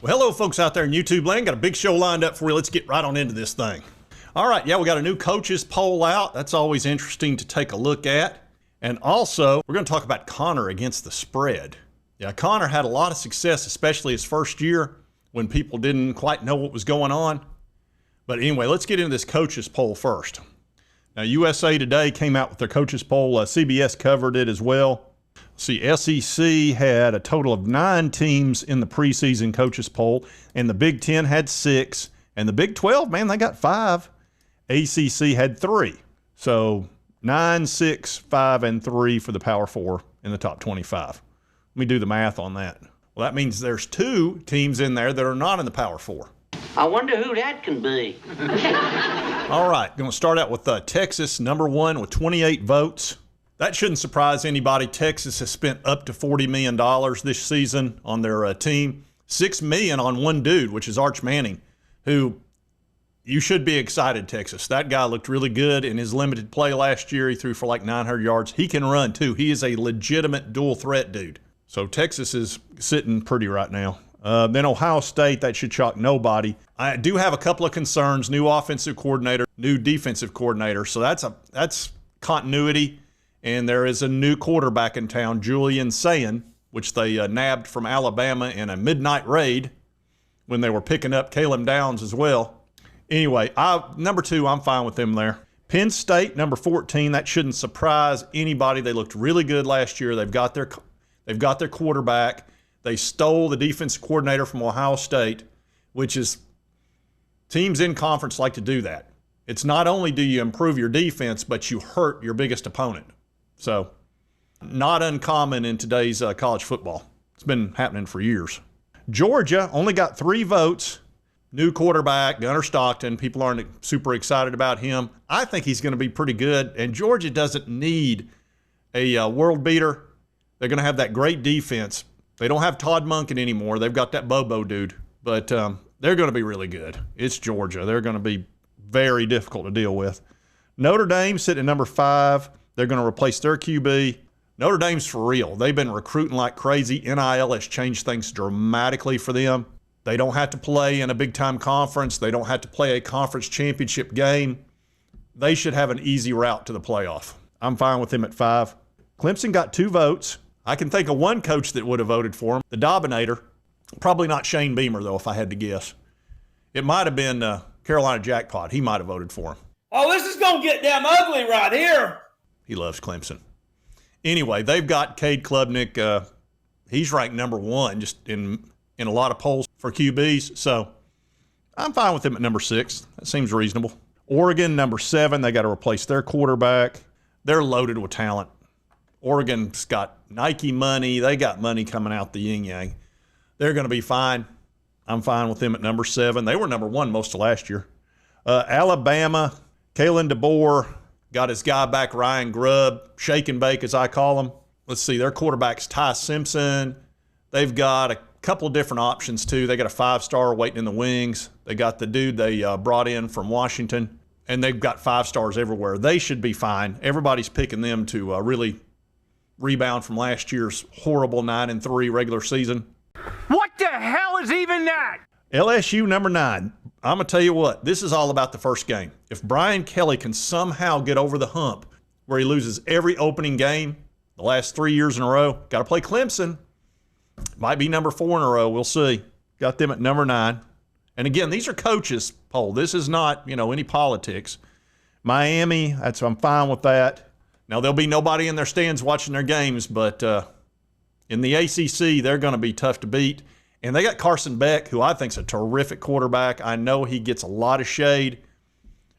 Well, hello, folks out there in YouTube land. Got a big show lined up for you. Let's get right on into this thing. All right, yeah, we got a new coaches poll out. That's always interesting to take a look at. And also, we're going to talk about Connor against the spread. Yeah, Connor had a lot of success, especially his first year when people didn't quite know what was going on. But anyway, let's get into this coaches poll first. Now, USA Today came out with their coaches poll. CBS covered it as well. See, SEC had a total of 9 teams in the preseason coaches poll, and the Big Ten had 6, and the Big 12, man, they got 5. ACC had 3. So 9, 6, 5, and 3 for the Power 4 in the top 25. Let me do the math on that. Well, that means there's 2 teams in there that are not in the Power 4. I wonder who that can be. All right, going to start out with Texas, number 1 with 28 votes. That shouldn't surprise anybody. Texas has spent up to $40 million this season on their team. $6 million on one dude, which is Arch Manning, who you should be excited, Texas. That guy looked really good in his limited play last year. He threw for like 900 yards. He can run, too. He is a legitimate dual threat dude. So Texas is sitting pretty right now. Then Ohio State, that should shock nobody. I do have a couple of concerns. New offensive coordinator, new defensive coordinator. So that's continuity. And there is a new quarterback in town, Julian Sayin, which they nabbed from Alabama in a midnight raid when they were picking up Caleb Downs as well. Anyway, number 2, I'm fine with them there. Penn State, number 14, that shouldn't surprise anybody. They looked really good last year. They've got their quarterback. They stole the defensive coordinator from Ohio State, which is teams in conference like to do that. It's not only do you improve your defense, but you hurt your biggest opponent. So not uncommon in today's college football. It's been happening for years. Georgia only got 3 votes. New quarterback, Gunnar Stockton. People aren't super excited about him. I think he's going to be pretty good. And Georgia doesn't need a world beater. They're going to have that great defense. They don't have Todd Monken anymore. They've got that Bobo dude. But they're going to be really good. It's Georgia. They're going to be very difficult to deal with. Notre Dame sitting at number 5. They're going to replace their QB. Notre Dame's for real. They've been recruiting like crazy. NIL has changed things dramatically for them. They don't have to play in a big-time conference. They don't have to play a conference championship game. They should have an easy route to the playoff. I'm fine with them at 5. Clemson got 2 votes. I can think of one coach that would have voted for him, the Dominator. Probably not Shane Beamer, though, if I had to guess. It might have been Carolina Jackpot. He might have voted for him. Oh, this is going to get damn ugly right here. He loves Clemson. Anyway, they've got Cade Klubnik. He's ranked number 1 just in a lot of polls for QBs. So I'm fine with him at number 6. That seems reasonable. Oregon, number 7. They got to replace their quarterback. They're loaded with talent. Oregon's got Nike money. They got money coming out the yin-yang. They're going to be fine. I'm fine with them at number 7. They were number 1 most of last year. Alabama, Kalen DeBoer. Got his guy back, Ryan Grubb, shake and bake as I call him. Let's see, their quarterback's Ty Simpson. They've got a couple of different options, too. They got a 5-star waiting in the wings. They got the dude they brought in from Washington, and they've got 5 stars everywhere. They should be fine. Everybody's picking them to really rebound from last year's horrible 9-3 regular season. What the hell is even that? LSU, number 9. I'm going to tell you what, this is all about the first game. If Brian Kelly can somehow get over the hump where he loses every opening game the last 3 years in a row, got to play Clemson. Might be number 4 in a row. We'll see. Got them at number 9. And again, these are coaches poll. This is not, any politics. Miami, I'm fine with that. Now, there'll be nobody in their stands watching their games, but in the ACC, they're going to be tough to beat. And they got Carson Beck, who I think is a terrific quarterback. I know he gets a lot of shade.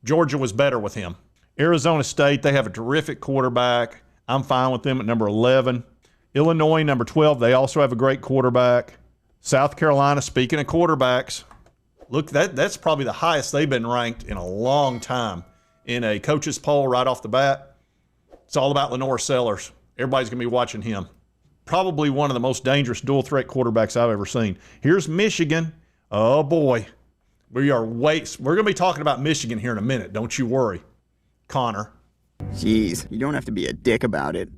Georgia was better with him. Arizona State, they have a terrific quarterback. I'm fine with them at number 11. Illinois, number 12, they also have a great quarterback. South Carolina, speaking of quarterbacks, look, that's probably the highest they've been ranked in a long time in a coach's poll right off the bat. It's all about Lenore Sellers. Everybody's going to be watching him. Probably one of the most dangerous dual-threat quarterbacks I've ever seen. Here's Michigan. Oh, boy. We're going to be talking about Michigan here in a minute. Don't you worry, Connor. Jeez, you don't have to be a dick about it.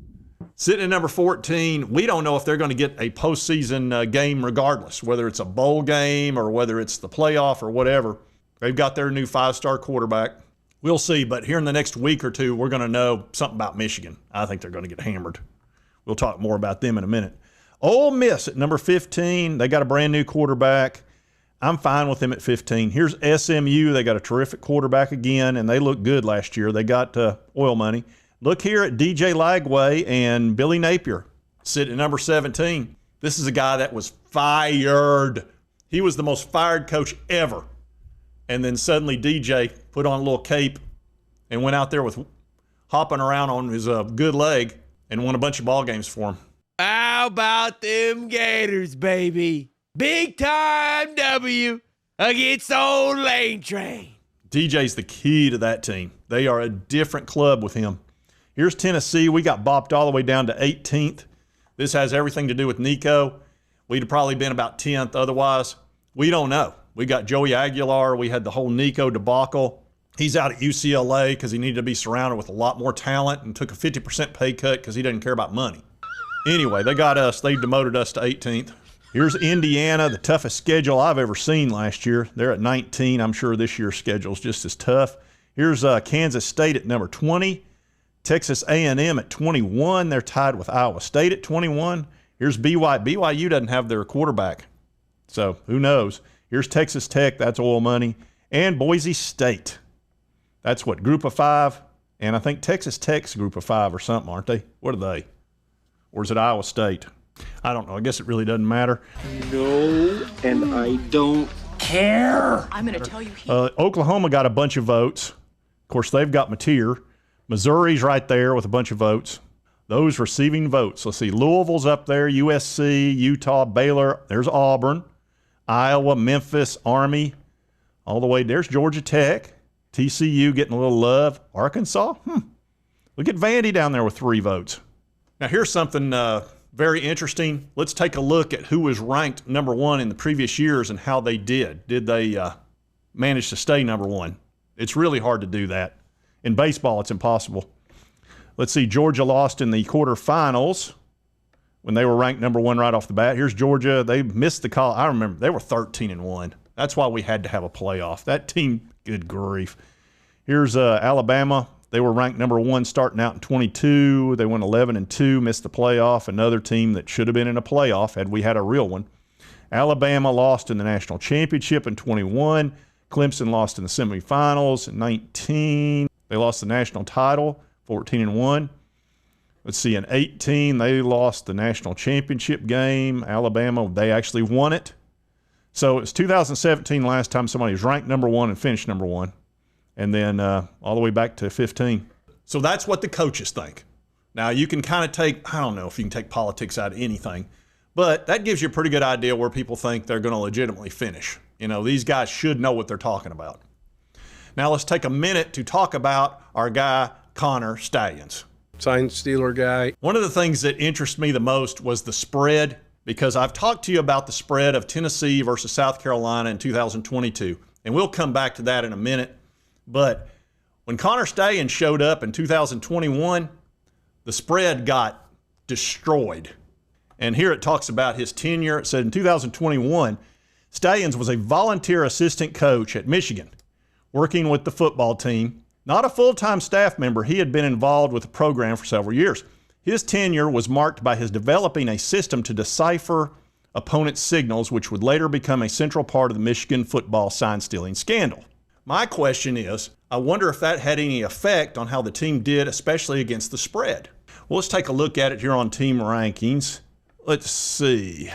Sitting at number 14, we don't know if they're going to get a postseason game regardless, whether it's a bowl game or whether it's the playoff or whatever. They've got their new 5-star quarterback. We'll see, but here in the next week or two, we're going to know something about Michigan. I think they're going to get hammered. We'll talk more about them in a minute. Ole Miss at number 15. They got a brand new quarterback. I'm fine with them at 15. Here's SMU. They got a terrific quarterback again, and they looked good last year. They got oil money. Look here at DJ Lagway and Billy Napier sitting at number 17. This is a guy that was fired. He was the most fired coach ever. And then suddenly DJ put on a little cape and went out there with hopping around on his good leg and won a bunch of ball games for him. How about them Gators, baby? Big time W against old Lane Train. DJ's the key to that team. They are a different club with him. Here's Tennessee. We got bopped all the way down to 18th. This has everything to do with Nico. We'd have probably been about 10th otherwise. We don't know. We got Joey Aguilar. We had the whole Nico debacle. He's out at UCLA because he needed to be surrounded with a lot more talent and took a 50% pay cut because he doesn't care about money. Anyway, they got us. They demoted us to 18th. Here's Indiana, the toughest schedule I've ever seen last year. They're at 19. I'm sure this year's schedule is just as tough. Here's Kansas State at number 20. Texas A&M at 21. They're tied with Iowa State at 21. Here's BYU. BYU doesn't have their quarterback, so who knows? Here's Texas Tech. That's oil money. And Boise State. That's what, group of 5? And I think Texas Tech's group of 5 or something, aren't they? What are they? Or is it Iowa State? I don't know. I guess it really doesn't matter. No, and I don't care. I'm going to tell you. Oklahoma got a bunch of votes. Of course, they've got Mateer. Missouri's right there with a bunch of votes. Those receiving votes. Let's see. Louisville's up there. USC, Utah, Baylor. There's Auburn. Iowa, Memphis, Army. All the way. There's Georgia Tech. TCU getting a little love. Arkansas. Look at Vandy down there with 3 votes. Now, here's something very interesting. Let's take a look at who was ranked number 1 in the previous years and how they did. Did they manage to stay number 1? It's really hard to do that. In baseball, it's impossible. Let's see. Georgia lost in the quarterfinals when they were ranked number 1 right off the bat. Here's Georgia. They missed the call. I remember they were 13-1. That's why we had to have a playoff. That team, good grief. Here's Alabama. They were ranked number 1 starting out in 22. They went 11-2, missed the playoff. Another team that should have been in a playoff had we had a real one. Alabama lost in the national championship in 21. Clemson lost in the semifinals in 19. They lost the national title, 14-1. Let's see, in 18, they lost the national championship game. Alabama, they actually won it. So it was 2017 last time somebody was ranked number 1 and finished number 1. And then all the way back to 15. So that's what the coaches think. Now, you can kind of take, I don't know if you can take politics out of anything, but that gives you a pretty good idea where people think they're going to legitimately finish. You know, these guys should know what they're talking about. Now, let's take a minute to talk about our guy, Connor Stallions. Sign stealer guy. One of the things that interested me the most was the spread, because I've talked to you about the spread of Tennessee versus South Carolina in 2022, and we'll come back to that in a minute. But when Connor Stallions showed up in 2021, the spread got destroyed. And here it talks about his tenure. It said in 2021, Stallions was a volunteer assistant coach at Michigan, working with the football team. Not a full-time staff member, he had been involved with the program for several years. His tenure was marked by his developing a system to decipher opponents' signals, which would later become a central part of the Michigan football sign-stealing scandal. My question is, I wonder if that had any effect on how the team did, especially against the spread. Well, let's take a look at it here on team rankings. Let's see.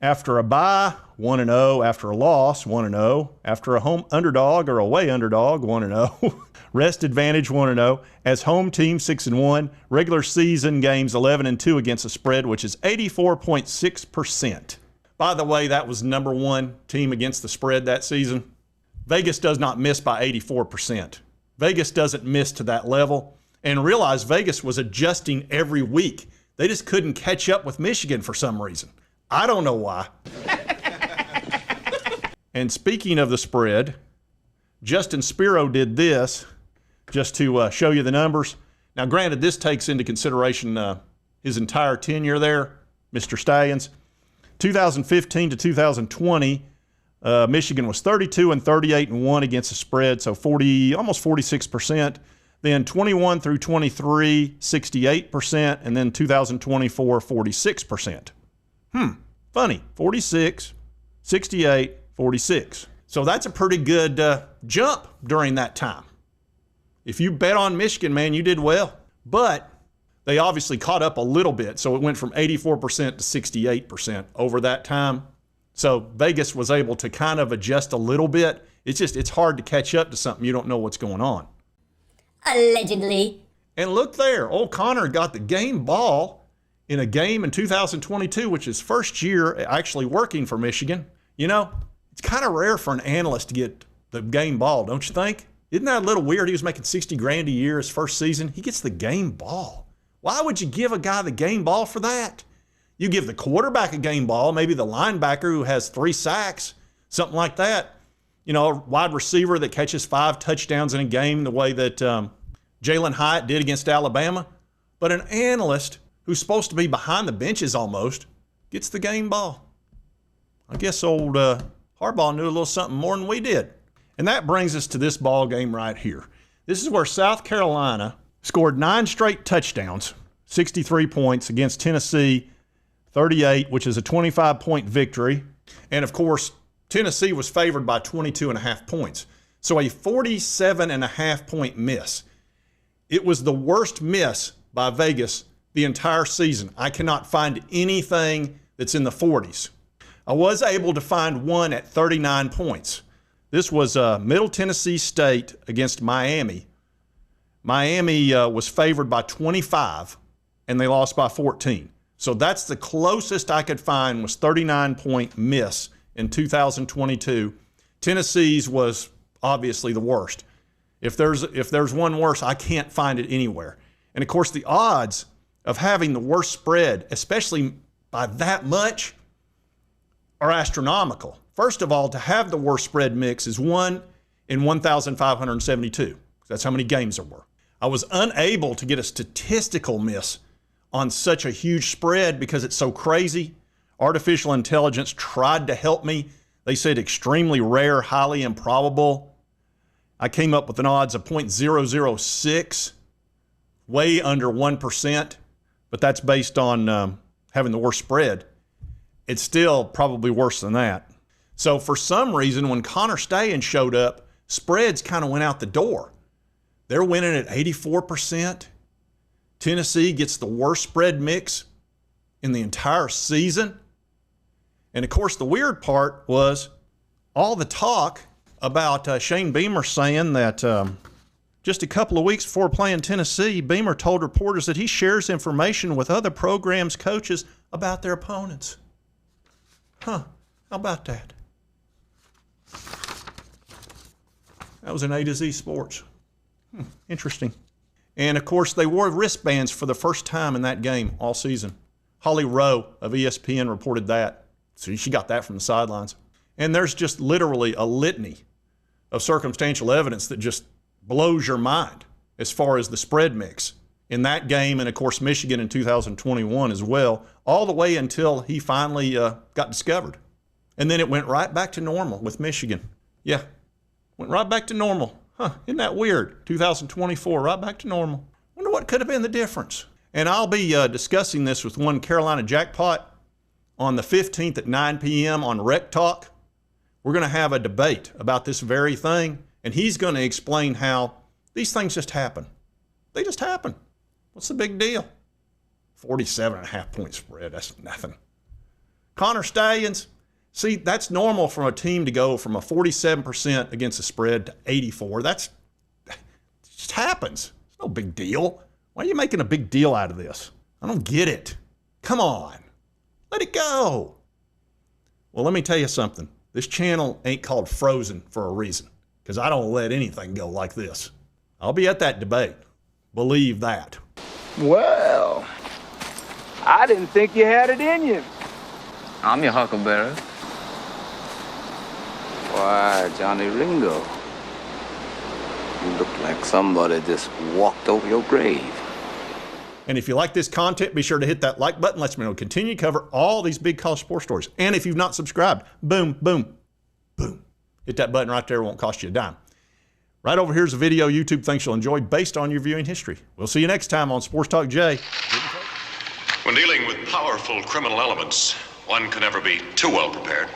After a bye, 1-0. After a loss, 1-0. After a home underdog or away underdog, 1-0. Rest advantage, 1-0. As home team, 6-1. Regular season games, 11-2 against the spread, which is 84.6%. By the way, that was number 1 team against the spread that season. Vegas does not miss by 84%. Vegas doesn't miss to that level. And realize Vegas was adjusting every week. They just couldn't catch up with Michigan for some reason. I don't know why. And speaking of the spread, Justin Spiro did this just to show you the numbers. Now, granted, this takes into consideration his entire tenure there, Mr. Stallions. 2015 to 2020, Michigan was 32-38-1 against the spread, so almost 46%. Then 21 through 23, 68%, and then 2024, 46%. Funny, 46, 68, 46. So that's a pretty good jump during that time. If you bet on Michigan, man, you did well. But they obviously caught up a little bit, so it went from 84% to 68% over that time. So Vegas was able to kind of adjust a little bit. It's hard to catch up to something you don't know what's going on. Allegedly. And look there, old Connor got the game ball in a game in 2022, which is first year actually working for Michigan. You know, it's kind of rare for an analyst to get the game ball, don't you think? Isn't that a little weird? He was making $60,000 a year his first season. He gets the game ball. Why would you give a guy the game ball for that? You give the quarterback a game ball, maybe the linebacker who has 3 sacks, something like that. You know, a wide receiver that catches 5 touchdowns in a game the way that Jalen Hyatt did against Alabama. But an analyst who's supposed to be behind the benches almost gets the game ball. I guess old Harbaugh knew a little something more than we did. And that brings us to this ball game right here. This is where South Carolina scored 9 straight touchdowns, 63 points against Tennessee, 38, which is a 25-point victory. And, of course, Tennessee was favored by 22.5 points. So a 47.5-point miss. It was the worst miss by Vegas the entire season. I cannot find anything that's in the 40s. I was able to find one at 39 points. This was Middle Tennessee State against Miami. Miami was favored by 25, and they lost by 14. So that's the closest I could find was 39-point miss in 2022. Tennessee's was obviously the worst. If there's one worse, I can't find it anywhere. And, of course, the odds of having the worst spread, especially by that much, are astronomical. First of all, to have the worst spread mix is 1 in 1,572. That's how many games there were. I was unable to get a statistical miss on such a huge spread because it's so crazy. Artificial intelligence tried to help me. They said extremely rare, highly improbable. I came up with an odds of 0.006, way under 1%, but that's based on having the worst spread. It's still probably worse than that. So for some reason, when Connor Stallions showed up, spreads kind of went out the door. They're winning at 84%. Tennessee gets the worst spread mix in the entire season. And, of course, the weird part was all the talk about Shane Beamer saying that just a couple of weeks before playing Tennessee, Beamer told reporters that he shares information with other programs' coaches about their opponents. How about that? That was an A to Z Sports. Interesting. And, of course, they wore wristbands for the first time in that game all season. Holly Rowe of ESPN reported that. So she got that from the sidelines. And there's just literally a litany of circumstantial evidence that just blows your mind as far as the spread mix in that game and, of course, Michigan in 2021 as well, all the way until he finally got discovered. And then it went right back to normal with Michigan. Yeah, went right back to normal. Isn't that weird? 2024, right back to normal. Wonder what could have been the difference. And I'll be discussing this with one Carolina Jackpot on the 15th at 9 p.m. on Rec Talk. We're going to have a debate about this very thing, and he's going to explain how these things just happen. They just happen. What's the big deal? 47.5-point spread, that's nothing. Connor Stallions, see, that's normal for a team to go from a 47% against the spread to 84. It just happens. It's no big deal. Why are you making a big deal out of this? I don't get it. Come on. Let it go. Well, let me tell you something. This channel ain't called Frozen for a reason, because I don't let anything go like this. I'll be at that debate. Believe that. Well, I didn't think you had it in you. I'm your huckleberry. Why, Johnny Ringo, you look like somebody just walked over your grave. And if you like this content, be sure to hit that like button. Lets me know continue to cover all these big college sports stories. And if you've not subscribed, boom, boom, boom. Hit that button right there. It won't cost you a dime. Right over here is a video YouTube thinks you'll enjoy based on your viewing history. We'll see you next time on Sports Talk Jay. When dealing with powerful criminal elements, one can never be too well prepared.